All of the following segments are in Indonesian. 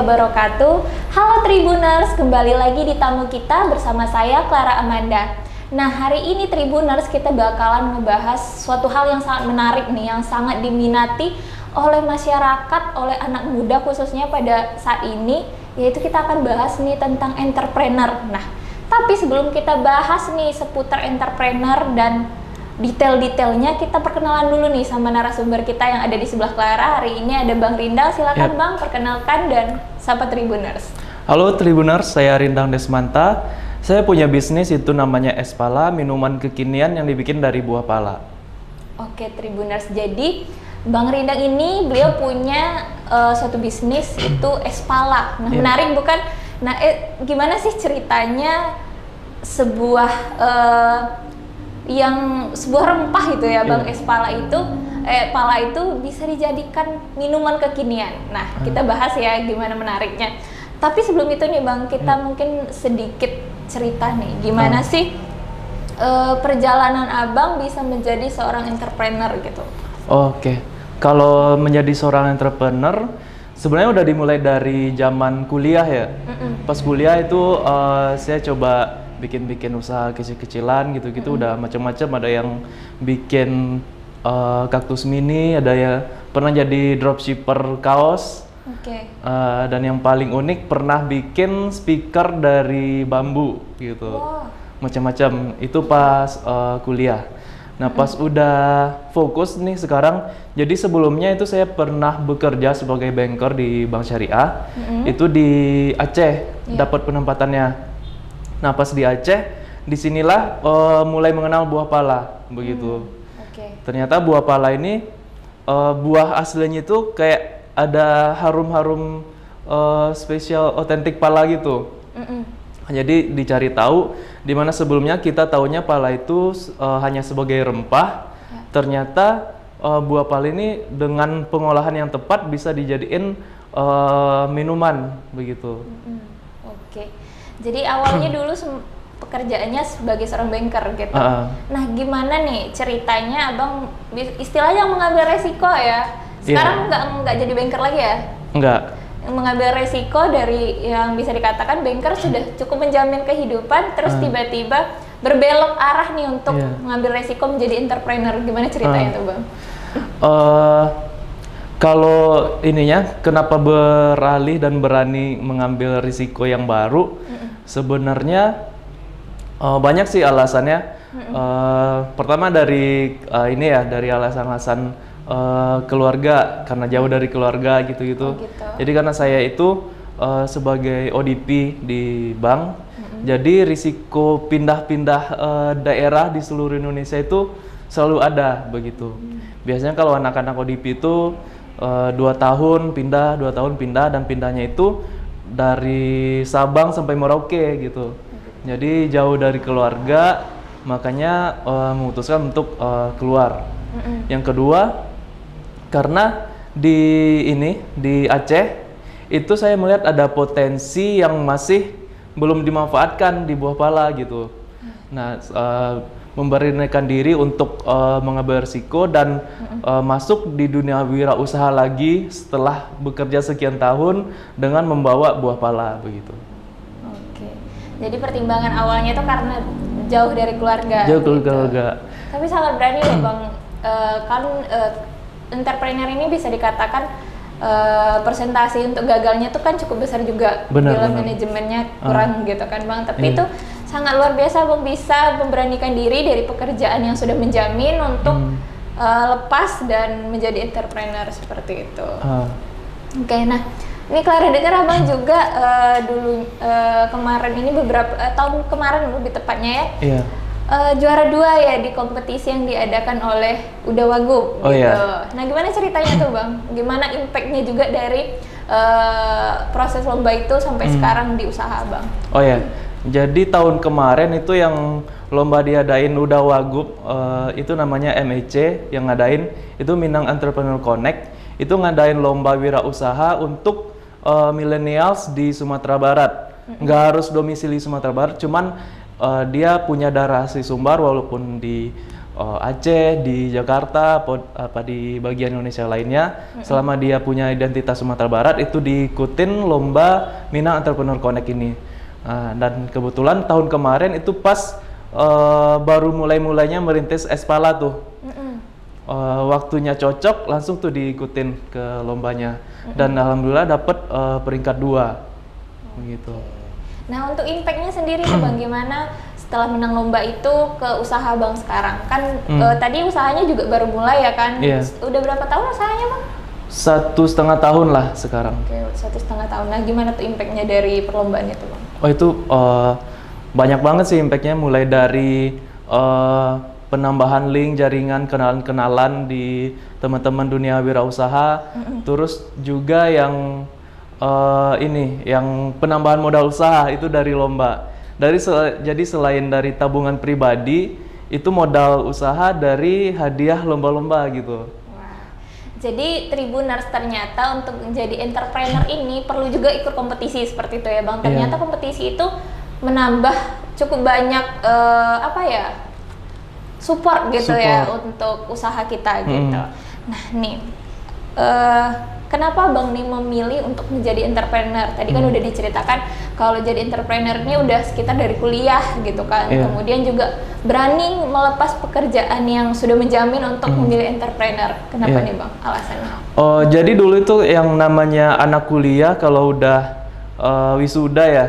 wabarakatuh. Halo Tribuners, kembali lagi di tamu kita bersama saya Clara Amanda. Nah, hari ini Tribuners kita bakalan ngebahas suatu hal yang sangat menarik nih, yang sangat diminati oleh masyarakat, oleh anak muda khususnya pada saat ini, yaitu kita akan bahas nih tentang entrepreneur. Nah, tapi sebelum kita bahas nih seputar entrepreneur dan detail-detailnya, kita perkenalan dulu nih sama narasumber kita yang ada di sebelah Clara. Hari ini ada Bang Rindal, silakan Bang perkenalkan dan sapa Tribuners. Halo Tribuners, saya Rindang Desmanta. Saya punya bisnis itu namanya Es Pala, minuman kekinian yang dibikin dari buah pala. Oke Tribuners, jadi Bang Rindang ini beliau punya suatu bisnis itu Es Pala. Nah, menarik bukan? Nah, gimana sih ceritanya sebuah sebuah rempah gitu ya Bang, es pala itu bisa dijadikan minuman kekinian. Nah, kita bahas ya gimana menariknya. Tapi sebelum itu nih Bang, kita mungkin sedikit cerita nih, gimana sih perjalanan Abang bisa menjadi seorang entrepreneur gitu. Oke, kalau menjadi seorang entrepreneur sebenarnya udah dimulai dari zaman kuliah ya. Pas kuliah itu saya coba bikin usaha kecil-kecilan gitu-gitu, udah macam-macam. Ada yang bikin kaktus mini, ada yang pernah jadi dropshipper kaos. Dan yang paling unik pernah bikin speaker dari bambu gitu. Macam-macam itu pas kuliah. Nah, pas udah fokus nih sekarang, jadi sebelumnya itu saya pernah bekerja sebagai banker di Bank Syariah. Itu di Aceh, dapat penempatannya. Nah, pas di Aceh, disinilah mulai mengenal buah pala, begitu. Ternyata buah pala ini, buah aslinya itu kayak ada harum-harum spesial otentik pala gitu. Jadi dicari tahu, dimana sebelumnya kita taunya pala itu hanya sebagai rempah. Ternyata buah pala ini dengan pengolahan yang tepat bisa dijadiin minuman, begitu. Jadi awalnya dulu pekerjaannya sebagai seorang banker gitu. Nah, gimana nih ceritanya Abang istilahnya mengambil resiko ya? Sekarang nggak jadi banker lagi ya? Enggak. Mengambil resiko dari yang bisa dikatakan banker sudah cukup menjamin kehidupan, terus tiba-tiba berbelok arah nih untuk mengambil resiko menjadi entrepreneur. Gimana ceritanya tuh Bang? Kalau ininya, kenapa beralih dan berani mengambil risiko yang baru? Sebenarnya banyak sih alasannya. Pertama dari ini ya, dari alasan-alasan keluarga, karena jauh dari keluarga gitu-gitu. Jadi karena saya itu sebagai ODP di bank, jadi risiko pindah-pindah daerah di seluruh Indonesia itu selalu ada begitu. Biasanya kalau anak-anak ODP itu 2 tahun pindah, 2 tahun pindah, dan pindahnya itu dari Sabang sampai Merauke gitu. Jadi jauh dari keluarga, makanya memutuskan untuk keluar. Yang kedua, karena di Aceh itu saya melihat ada potensi yang masih belum dimanfaatkan di buah pala gitu. Nah, memberanikan diri untuk mengambil risiko dan masuk di dunia wirausaha lagi setelah bekerja sekian tahun dengan membawa buah pala begitu. Jadi pertimbangan awalnya itu karena jauh dari keluarga. Jauh dari keluarga. Tapi sangat berani loh Bang. Entrepreneur ini bisa dikatakan persentase untuk gagalnya itu kan cukup besar juga. Bila manajemennya kurang gitu kan Bang. Tapi itu sangat luar biasa Bang, bisa memberanikan diri dari pekerjaan yang sudah menjamin untuk lepas dan menjadi entrepreneur seperti itu. Nah ini Clara dengar Abang juga dulu kemarin ini tahun kemarin lebih tepatnya ya, juara 2 ya di kompetisi yang diadakan oleh Uda Wagub gitu. Nah, gimana ceritanya tuh Bang? Gimana impactnya juga dari proses lomba itu sampai sekarang di usaha Abang? Jadi tahun kemarin itu yang lomba diadain Uda Wagub, itu namanya MEC yang ngadain, itu Minang Entrepreneur Connect, itu ngadain lomba wirausaha untuk millennials di Sumatera Barat. Nggak harus domisili Sumatera Barat, cuman dia punya darah asli Sumbar walaupun di Aceh, di Jakarta, apa di bagian Indonesia lainnya. Selama dia punya identitas Sumatera Barat, itu diikutin lomba Minang Entrepreneur Connect ini. Dan kebetulan tahun kemarin itu pas baru mulai-mulainya merintis Espala tuh. Waktunya cocok, langsung tuh diikutin ke lombanya. Dan alhamdulillah dapat peringkat 2. Begitu. Nah, untuk impact-nya sendiri tuh Bang, gimana setelah menang lomba itu ke usaha Bang sekarang? Kan tadi usahanya juga baru mulai ya kan? Iya. Udah berapa tahun usahanya Bang? 1,5 tahun lah sekarang. Oke, 1,5 tahun. Nah, gimana tuh impact-nya dari perlombaan itu Bang? Itu banyak banget sih impact-nya, mulai dari penambahan link, jaringan, kenalan-kenalan di teman-teman dunia wirausaha, terus juga yang yang penambahan modal usaha itu dari lomba. Jadi selain dari tabungan pribadi, itu modal usaha dari hadiah lomba-lomba gitu. Wah. Jadi Tribuners ternyata untuk menjadi entrepreneur ini perlu juga ikut kompetisi seperti itu ya Bang. Ternyata kompetisi itu menambah cukup banyak support gitu ya untuk usaha kita gitu. Nah nih, kenapa Bang nih memilih untuk menjadi entrepreneur? Tadi kan udah diceritakan kalau jadi entrepreneur ini udah sekitar dari kuliah gitu kan. Kemudian juga berani melepas pekerjaan yang sudah menjamin untuk memilih entrepreneur. Kenapa nih Bang alasannya? Jadi dulu itu yang namanya anak kuliah kalau udah wisuda ya.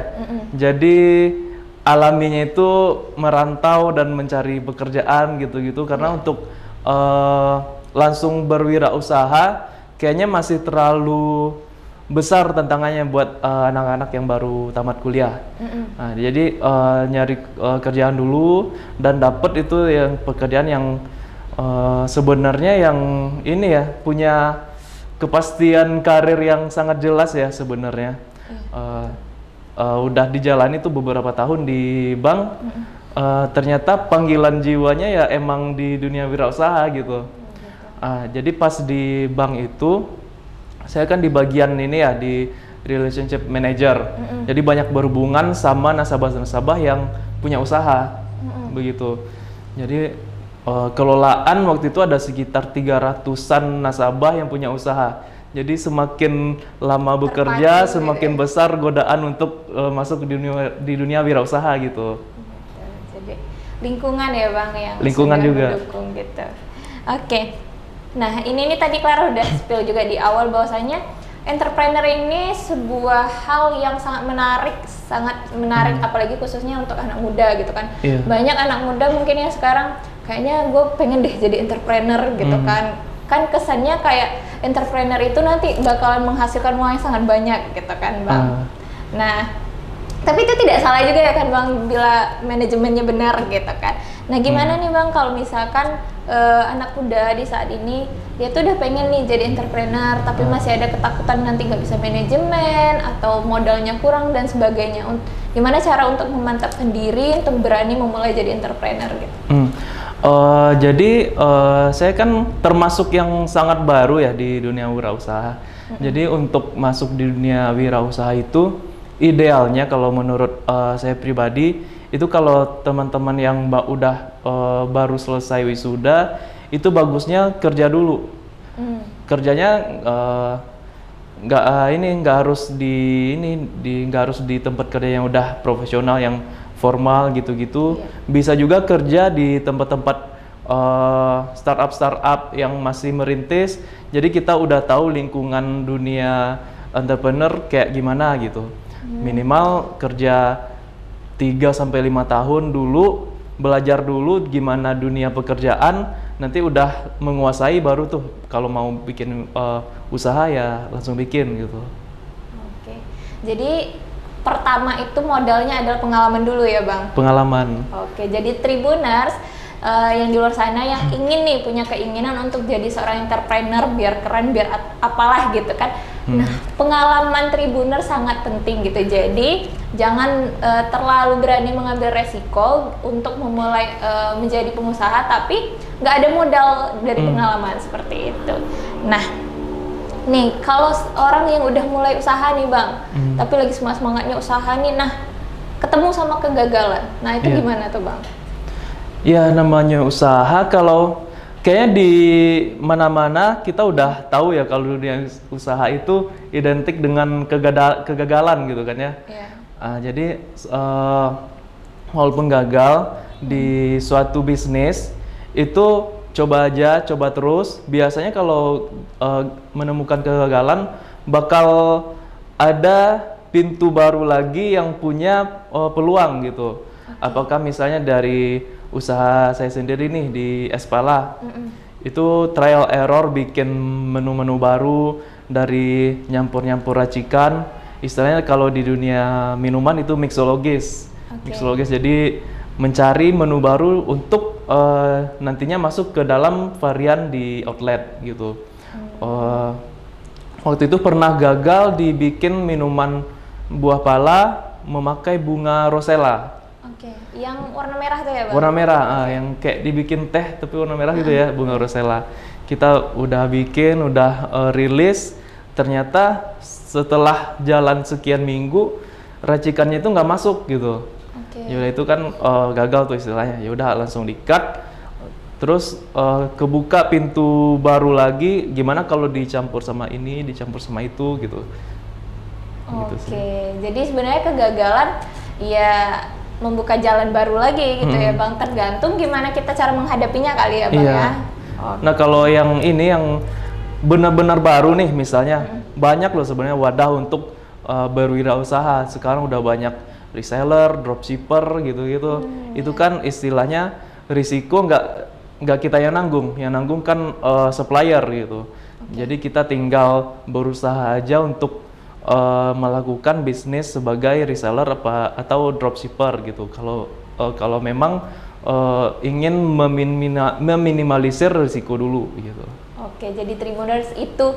Jadi alaminya itu merantau dan mencari pekerjaan gitu-gitu karena untuk langsung berwirausaha kayaknya masih terlalu besar tantangannya buat anak-anak yang baru tamat kuliah. Nah, jadi nyari kerjaan dulu dan dapet itu yang pekerjaan yang sebenarnya yang ini ya punya kepastian karir yang sangat jelas ya sebenarnya. Udah dijalani tuh beberapa tahun di bank. Ternyata panggilan jiwanya ya emang di dunia wirausaha gitu. Jadi pas di bank itu saya kan di bagian ini ya di relationship manager. Jadi banyak berhubungan sama nasabah-nasabah yang punya usaha. Begitu. Jadi kelolaan waktu itu ada sekitar 300-an nasabah yang punya usaha. Jadi semakin lama bekerja, semakin besar godaan untuk masuk di dunia wirausaha gitu. Jadi lingkungan ya Bang yang lingkungan juga mendukung gitu. Oke. Nah, ini nih tadi Clara udah spill juga di awal bahwasanya entrepreneur ini sebuah hal yang sangat menarik apalagi khususnya untuk anak muda gitu kan. Banyak anak muda mungkin yang sekarang kayaknya gue pengen deh jadi entrepreneur gitu kan. Kan kesannya kayak entrepreneur itu nanti bakalan menghasilkan uang yang sangat banyak gitu kan Bang. Nah, tapi itu tidak salah juga ya kan Bang bila manajemennya benar gitu kan. Nah, gimana nih Bang kalau misalkan anak muda di saat ini dia tuh udah pengen nih jadi entrepreneur tapi masih ada ketakutan nanti nggak bisa manajemen atau modalnya kurang dan sebagainya. Gimana cara untuk memantapkan diri untuk berani memulai jadi entrepreneur gitu? Jadi saya kan termasuk yang sangat baru ya di dunia wirausaha. Jadi untuk masuk di dunia wirausaha itu idealnya kalau menurut saya pribadi itu kalau teman-teman yang udah baru selesai wisuda itu bagusnya kerja dulu. Kerjanya nggak harus di tempat kerja yang udah profesional yang formal gitu-gitu. Bisa juga kerja di tempat-tempat startup yang masih merintis. Jadi kita udah tahu lingkungan dunia entrepreneur kayak gimana gitu. Minimal kerja 3-5 tahun dulu, belajar dulu gimana dunia pekerjaan, nanti udah menguasai baru tuh kalau mau bikin usaha ya langsung bikin gitu. Oke. Jadi pertama itu modalnya adalah pengalaman dulu ya Bang? Pengalaman. Oke, jadi Tribuners yang di luar sana yang ingin nih punya keinginan untuk jadi seorang entrepreneur biar keren, biar apalah gitu kan. Nah, pengalaman Tribuner sangat penting gitu. Jadi jangan terlalu berani mengambil resiko untuk memulai menjadi pengusaha tapi nggak ada modal dari pengalaman seperti itu. Nah, nih kalau orang yang udah mulai usaha nih Bang, tapi lagi semangatnya usaha nih, nah ketemu sama kegagalan. Nah itu gimana tuh Bang? Ya namanya usaha, kalau kayaknya di mana-mana kita udah tahu ya kalau dunia usaha itu identik dengan kegagalan gitu kan ya. Iya. Jadi walaupun gagal di suatu bisnis itu coba aja, coba terus. Biasanya kalau menemukan kegagalan bakal ada pintu baru lagi yang punya peluang gitu. Apakah misalnya dari usaha saya sendiri nih di Espala, itu trial error bikin menu-menu baru dari nyampur-nyampur racikan. Istilahnya kalau di dunia minuman itu mixologis. Mixologis, jadi mencari menu baru untuk nantinya masuk ke dalam varian di outlet gitu. Waktu itu pernah gagal dibikin minuman buah pala memakai bunga rosella. Yang warna merah tuh ya Bang? Warna merah, yang kayak dibikin teh tapi warna merah gitu ya, bunga rosella. Kita udah bikin, udah rilis, ternyata setelah jalan sekian minggu racikannya itu nggak masuk gitu. Yaudah itu kan gagal tuh istilahnya. Ya udah langsung di-cut. Terus kebuka pintu baru lagi, gimana kalau dicampur sama ini, dicampur sama itu gitu. Jadi sebenarnya kegagalan ya membuka jalan baru lagi gitu ya Bang, tergantung gimana kita cara menghadapinya kali ya Bang ya. Nah kalau yang ini yang benar-benar baru nih misalnya, banyak loh sebenarnya wadah untuk berwirausaha. Sekarang udah banyak reseller, dropshipper gitu-gitu. Itu kan istilahnya risiko nggak kita yang nanggung kan supplier gitu. Jadi kita tinggal berusaha aja untuk melakukan bisnis sebagai reseller atau dropshipper gitu. Kalau memang ingin meminimalisir risiko dulu gitu. Jadi Tribuners itu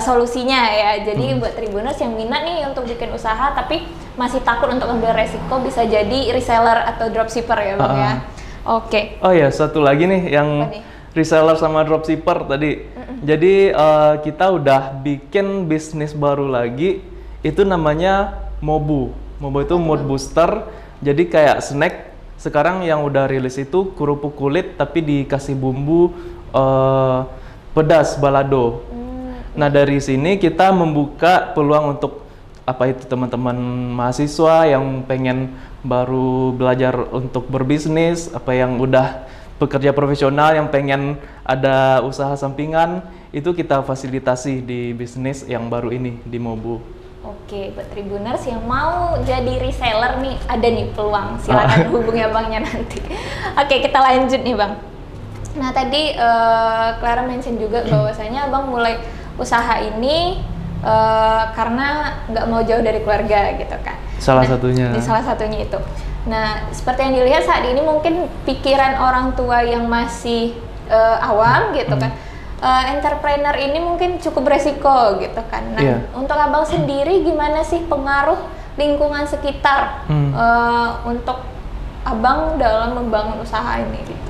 solusinya ya. Jadi buat Tribuners yang minat nih untuk bikin usaha tapi masih takut untuk ambil resiko, bisa jadi reseller atau dropshipper ya Bang ya. Oh ya, satu lagi nih yang reseller sama dropshipper tadi. Jadi kita udah bikin bisnis baru lagi, itu namanya Mobu. Mobu itu mood booster. Jadi kayak snack. Sekarang yang udah rilis itu kerupuk kulit tapi dikasih bumbu pedas balado. Nah dari sini kita membuka peluang untuk apa itu teman-teman mahasiswa yang pengen baru belajar untuk berbisnis, apa yang udah pekerja profesional yang pengen ada usaha sampingan, itu kita fasilitasi di bisnis yang baru ini di Mobu. Buat Tribuners yang mau jadi reseller nih, ada nih peluang, silakan hubungi abangnya nanti. Kita lanjut nih Bang. Nah tadi Clara mention juga bahwasanya Abang mulai usaha ini karena nggak mau jauh dari keluarga gitu kan. Salah satunya itu. Nah seperti yang dilihat saat ini mungkin pikiran orang tua yang masih awam gitu kan, entrepreneur ini mungkin cukup beresiko gitu kan. Nah untuk Abang sendiri gimana sih pengaruh lingkungan sekitar untuk Abang dalam membangun usaha ini gitu?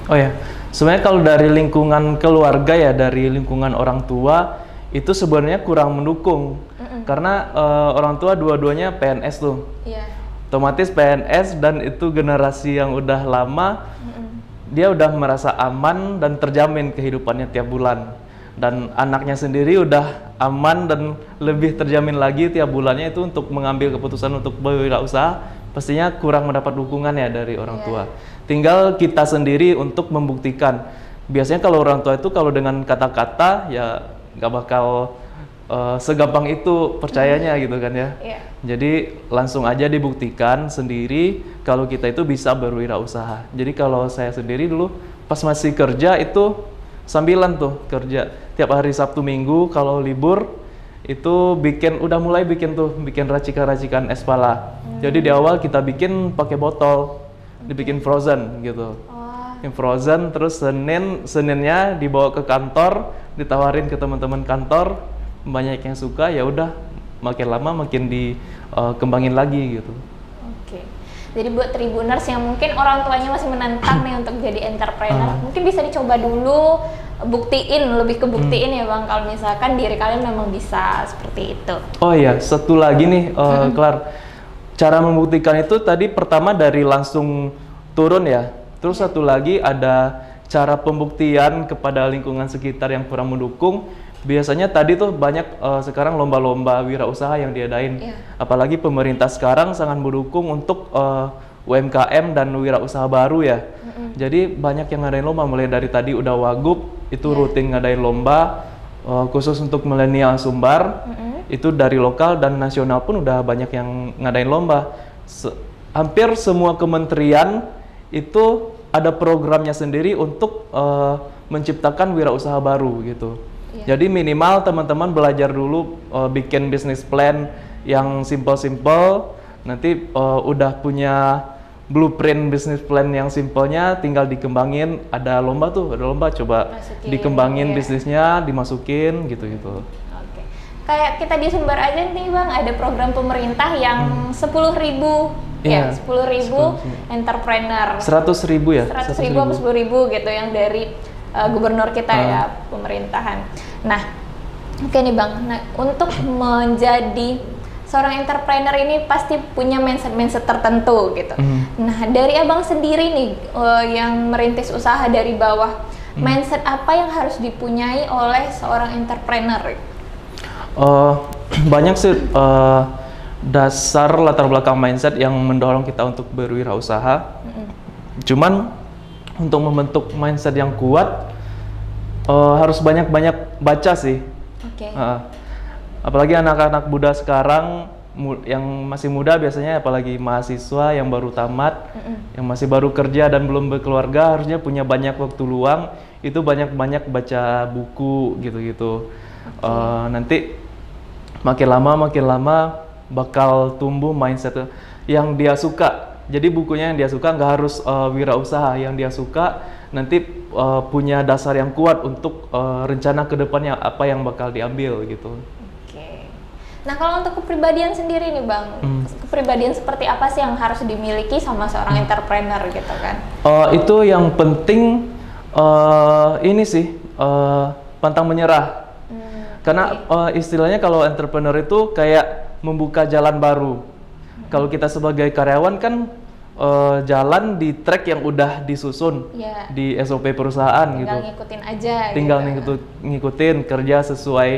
Sebenarnya kalau dari lingkungan keluarga ya, dari lingkungan orang tua itu sebenarnya kurang mendukung. Karena orang tua dua-duanya PNS tuh. Otomatis PNS dan itu generasi yang udah lama, dia udah merasa aman dan terjamin kehidupannya tiap bulan. Dan anaknya sendiri udah aman dan lebih terjamin lagi tiap bulannya itu untuk mengambil keputusan untuk berwirausaha, pastinya kurang mendapat dukungan ya dari orang tua. Tinggal kita sendiri untuk membuktikan. Biasanya kalau orang tua itu kalau dengan kata-kata ya nggak bakal segampang itu percayanya gitu kan ya. Jadi langsung aja dibuktikan sendiri kalau kita itu bisa berwirausaha. Jadi kalau saya sendiri dulu pas masih kerja itu sambilan tuh kerja tiap hari Sabtu Minggu, kalau libur itu udah mulai bikin racikan-racikan es pala. Jadi di awal kita bikin pakai botol, dibikin frozen gitu. Frozen, terus Seninnya dibawa ke kantor, ditawarin ke teman-teman kantor, banyak yang suka, ya udah makin lama makin dikembangin lagi gitu. Jadi buat Tribuners yang mungkin orang tuanya masih menantang nih untuk jadi entrepreneur, mungkin bisa dicoba dulu, lebih ke buktiin ya Bang, kalau misalkan diri kalian memang bisa seperti itu. Satu lagi nih Clar, cara membuktikan itu tadi pertama dari langsung turun Terus satu lagi ada cara pembuktian kepada lingkungan sekitar yang kurang mendukung. Biasanya tadi tuh banyak sekarang lomba-lomba wirausaha yang diadain. Apalagi pemerintah sekarang sangat mendukung untuk UMKM dan wirausaha baru ya. Jadi banyak yang ngadain lomba, mulai dari tadi udah Wagub itu rutin ngadain lomba khusus untuk milenial Sumbar. Itu dari lokal dan nasional pun udah banyak yang ngadain lomba. Hampir semua kementerian itu ada programnya sendiri untuk menciptakan wirausaha baru gitu. Jadi minimal teman-teman belajar dulu bikin bisnis plan yang simple-simple. Nanti udah punya blueprint bisnis plan yang simpelnya, tinggal dikembangin. Ada lomba tuh, ada lomba coba dikembangin bisnisnya, dimasukin gitu-gitu. Oke. Kayak kita di Sumbar aja nih Bang, ada program pemerintah yang 10.000 ya, 10.000 entrepreneur. 100.000 ya? 100.000 atau 10.000 gitu yang dari gubernur kita ya, pemerintahan. Nah, oke nih Bang. Nah, untuk menjadi seorang entrepreneur ini pasti punya mindset tertentu gitu. Nah, dari Abang sendiri nih yang merintis usaha dari bawah, mindset apa yang harus dipunyai oleh seorang entrepreneur? Banyak sih dasar latar belakang mindset yang mendorong kita untuk berwirausaha. Cuman untuk membentuk mindset yang kuat harus banyak-banyak baca sih. Apalagi anak-anak muda sekarang yang masih muda biasanya, apalagi mahasiswa yang baru tamat, yang masih baru kerja dan belum berkeluarga, harusnya punya banyak waktu luang, itu banyak-banyak baca buku gitu-gitu. Nanti makin lama bakal tumbuh mindset yang dia suka. Jadi bukunya yang dia suka, nggak harus wirausaha, yang dia suka nanti punya dasar yang kuat untuk rencana kedepannya apa yang bakal diambil gitu. Oke. Nah kalau untuk kepribadian sendiri nih Bang, kepribadian seperti apa sih yang harus dimiliki sama seorang entrepreneur gitu kan? Itu yang penting ini sih pantang menyerah. Karena istilahnya kalau entrepreneur itu kayak membuka jalan baru. Kalau kita sebagai karyawan kan jalan di track yang udah disusun di SOP perusahaan. Tinggal gitu. Ngikutin aja. Tinggal ngikutin kerja sesuai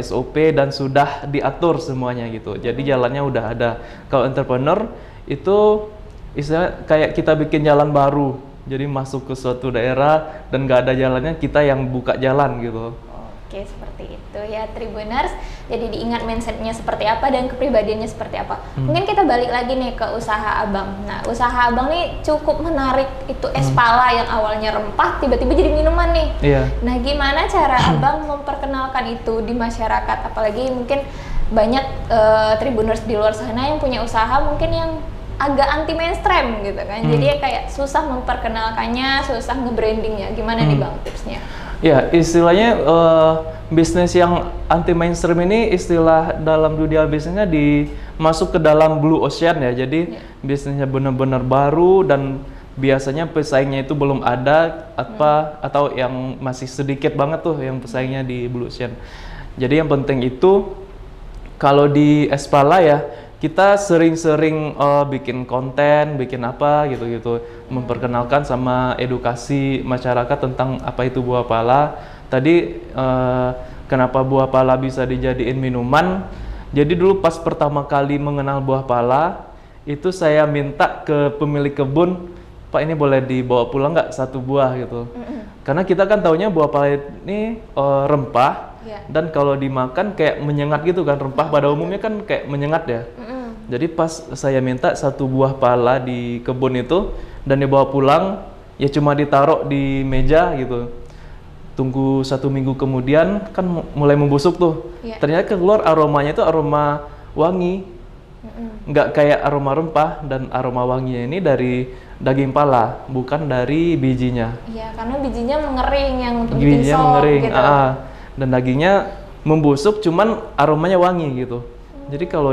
SOP dan sudah diatur semuanya gitu. Jadi jalannya udah ada. Kalau entrepreneur itu istilahnya kayak kita bikin jalan baru. Jadi masuk ke suatu daerah dan nggak ada jalannya, kita yang buka jalan gitu. Oke, seperti itu ya Tribuners. Jadi diingat mindsetnya seperti apa dan kepribadiannya seperti apa. Mungkin kita balik lagi nih ke usaha Abang. Nah, usaha Abang nih cukup menarik. Itu es pala yang awalnya rempah tiba-tiba jadi minuman nih. Nah, gimana cara Abang memperkenalkan itu di masyarakat? Apalagi mungkin banyak Tribuners di luar sana yang punya usaha mungkin yang agak anti mainstream gitu kan. Jadi kayak susah memperkenalkannya, susah nge-brandingnya. Gimana nih Bang tipsnya? Ya, istilahnya bisnis yang anti mainstream ini istilah dalam dunia bisnisnya masuk ke dalam blue ocean ya. Jadi bisnisnya benar-benar baru dan biasanya pesaingnya itu belum ada atau yang masih sedikit banget tuh yang pesaingnya di blue ocean. Jadi yang penting itu kalau di Espala ya, kita sering-sering bikin konten, bikin apa gitu-gitu, memperkenalkan sama edukasi masyarakat tentang apa itu buah pala. Tadi kenapa buah pala bisa dijadiin minuman? Jadi dulu pas pertama kali mengenal buah pala, itu saya minta ke pemilik kebun, Pak ini boleh dibawa pulang nggak satu buah gitu. Karena kita kan taunya buah pala ini rempah. Dan kalau dimakan kayak menyengat gitu kan, rempah pada umumnya kan kayak menyengat ya. Jadi pas saya minta satu buah pala di kebun itu dan dibawa pulang, ya cuma ditaruh di meja gitu. Tunggu 1 minggu kemudian kan mulai membusuk tuh. Ternyata keluar aromanya itu aroma wangi, nggak kayak aroma rempah, dan aroma wanginya ini dari daging pala, bukan dari bijinya. Iya, karena bijinya mengering yang untuk bikin sop gitu. Dan dagingnya membusuk, cuman aromanya wangi gitu. Jadi kalau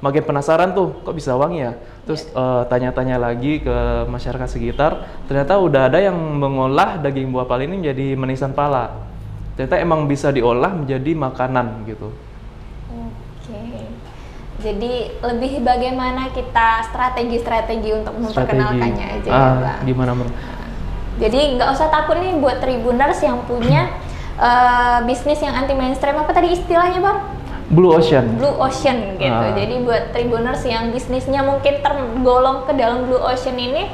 makin penasaran tuh, kok bisa wangi ya? Terus tanya-tanya lagi ke masyarakat sekitar, ternyata udah ada yang mengolah daging buah pala ini menjadi manisan pala. Ternyata emang bisa diolah menjadi makanan gitu. Oke. jadi lebih bagaimana kita strategi untuk memperkenalkannya aja ya Bang. Gimana Bang? Jadi nggak usah takut nih buat Tribuners yang punya bisnis yang anti mainstream, apa tadi istilahnya Bang? Blue Ocean. Blue Ocean gitu. Jadi buat Tribuners yang bisnisnya mungkin tergolong ke dalam Blue Ocean ini,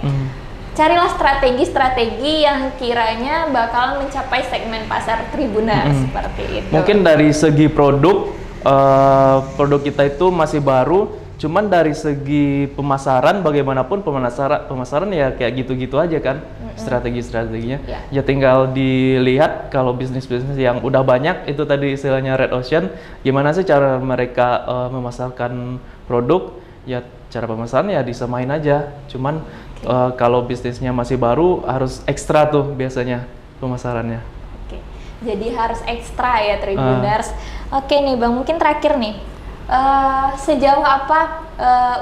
carilah strategi-strategi yang kiranya bakal mencapai segmen pasar Tribuners seperti itu. Mungkin dari segi produk kita itu masih baru, cuman dari segi pemasaran bagaimanapun pemasaran ya kayak gitu-gitu aja kan, strategi-strateginya. Ya tinggal dilihat kalau bisnis-bisnis yang udah banyak itu tadi istilahnya Red Ocean, gimana sih cara mereka memasarkan produk, ya cara pemasaran ya disamain aja. Cuman kalau bisnisnya masih baru harus ekstra tuh biasanya pemasarannya. Jadi harus ekstra ya Tribuners. Oke nih Bang, mungkin terakhir nih, sejauh apa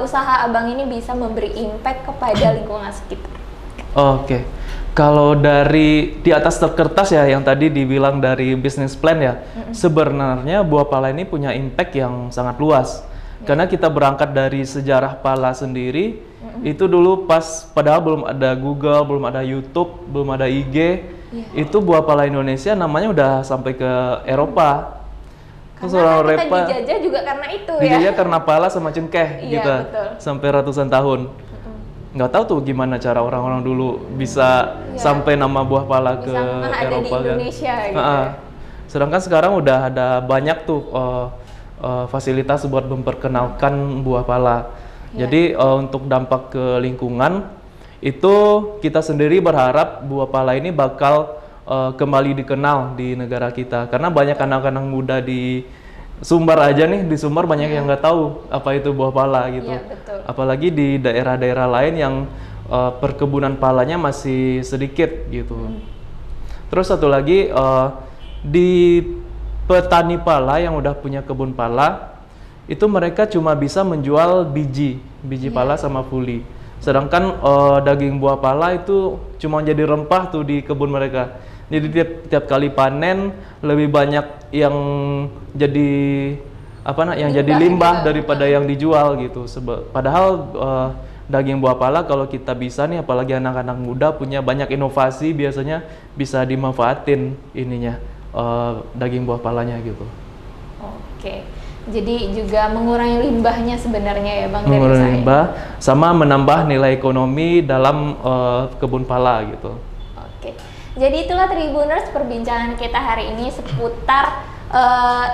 usaha Abang ini bisa memberi impact kepada lingkungan sekitar? Oke. Kalau dari di atas kertas ya yang tadi dibilang dari business plan ya, sebenarnya buah pala ini punya impact yang sangat luas. Karena kita berangkat dari sejarah pala sendiri, itu dulu padahal belum ada Google, belum ada YouTube, belum ada IG, itu buah pala Indonesia namanya udah sampai ke Eropa. Karena kita dijajah juga karena itu ya. Dijajah karena pala sama cengkeh gitu, sampai ratusan tahun. Nggak tahu tuh gimana cara orang-orang dulu bisa sampai nama buah pala ke Eropa ada di Indonesia kan. Gitu. Sedangkan sekarang udah ada banyak tuh fasilitas buat memperkenalkan buah pala. Jadi untuk dampak ke lingkungan itu kita sendiri berharap buah pala ini bakal kembali dikenal di negara kita, karena banyak anak-anak muda di Sumbar aja nih, di Sumbar banyak yang nggak tahu apa itu buah pala gitu. Apalagi di daerah-daerah lain yang perkebunan palanya masih sedikit gitu. Terus satu lagi di petani pala yang udah punya kebun pala itu mereka cuma bisa menjual biji pala sama fuli. Sedangkan daging buah pala itu cuma jadi rempah tuh di kebun mereka. Jadi tiap kali panen lebih banyak yang jadi jadi limbah daripada yang dijual gitu. Padahal daging buah pala kalau kita bisa nih, apalagi anak-anak muda punya banyak inovasi, biasanya bisa dimanfaatin ininya daging buah palanya gitu. Oke. Jadi juga mengurangi limbahnya sebenarnya ya Bang, mengurangi limbah sama menambah nilai ekonomi dalam kebun pala gitu. Oke. Jadi itulah Tribuners perbincangan kita hari ini seputar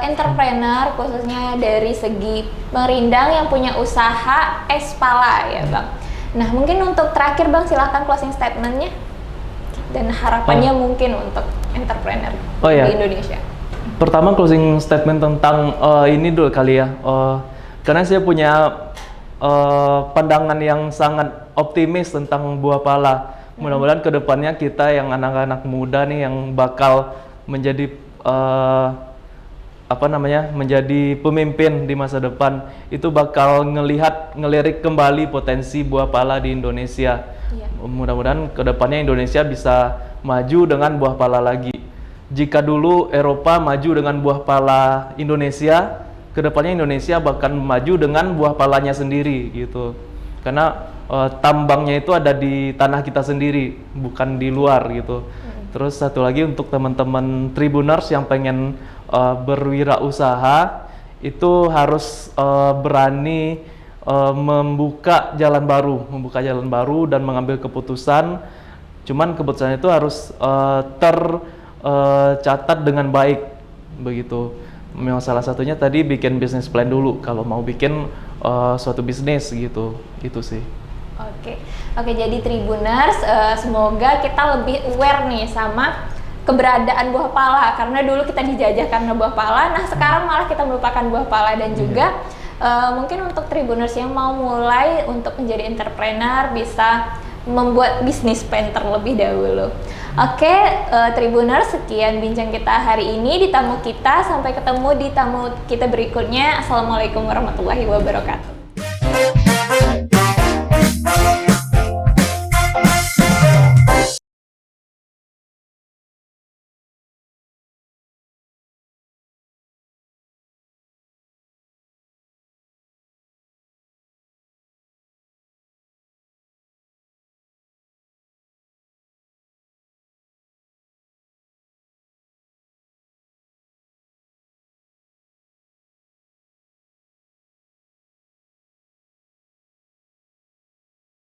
entrepreneur, khususnya dari segi Merindang yang punya usaha es pala ya Bang. Nah mungkin untuk terakhir Bang, silahkan closing statementnya dan harapannya mungkin untuk entrepreneur di Indonesia. Pertama closing statement tentang ini dulu kali ya, karena saya punya pandangan yang sangat optimis tentang buah pala. Mudah-mudahan kedepannya kita yang anak-anak muda nih yang bakal menjadi menjadi pemimpin di masa depan itu bakal ngelirik kembali potensi buah pala di Indonesia. Mudah-mudahan kedepannya Indonesia bisa maju dengan buah pala lagi. Jika dulu Eropa maju dengan buah pala Indonesia, kedepannya Indonesia bahkan maju dengan buah palanya sendiri gitu. Karena tambangnya itu ada di tanah kita sendiri, bukan di luar gitu. Terus satu lagi untuk teman-teman Tribuners yang pengen berwirausaha, itu harus berani membuka jalan baru dan mengambil keputusan. Cuman keputusan itu harus tercatat dengan baik begitu. Memang salah satunya tadi bikin business plan dulu kalau mau bikin suatu bisnis gitu. Itu sih. Oke, jadi Tribuners, semoga kita lebih aware nih sama keberadaan buah pala, karena dulu kita dijajah karena buah pala, nah sekarang malah kita melupakan buah pala. Dan juga mungkin untuk Tribuners yang mau mulai untuk menjadi entrepreneur bisa membuat bisnis plan terlebih dahulu. Oke, Tribuners, sekian bincang kita hari ini di tamu kita. Sampai ketemu di tamu kita berikutnya. Assalamualaikum warahmatullahi wabarakatuh.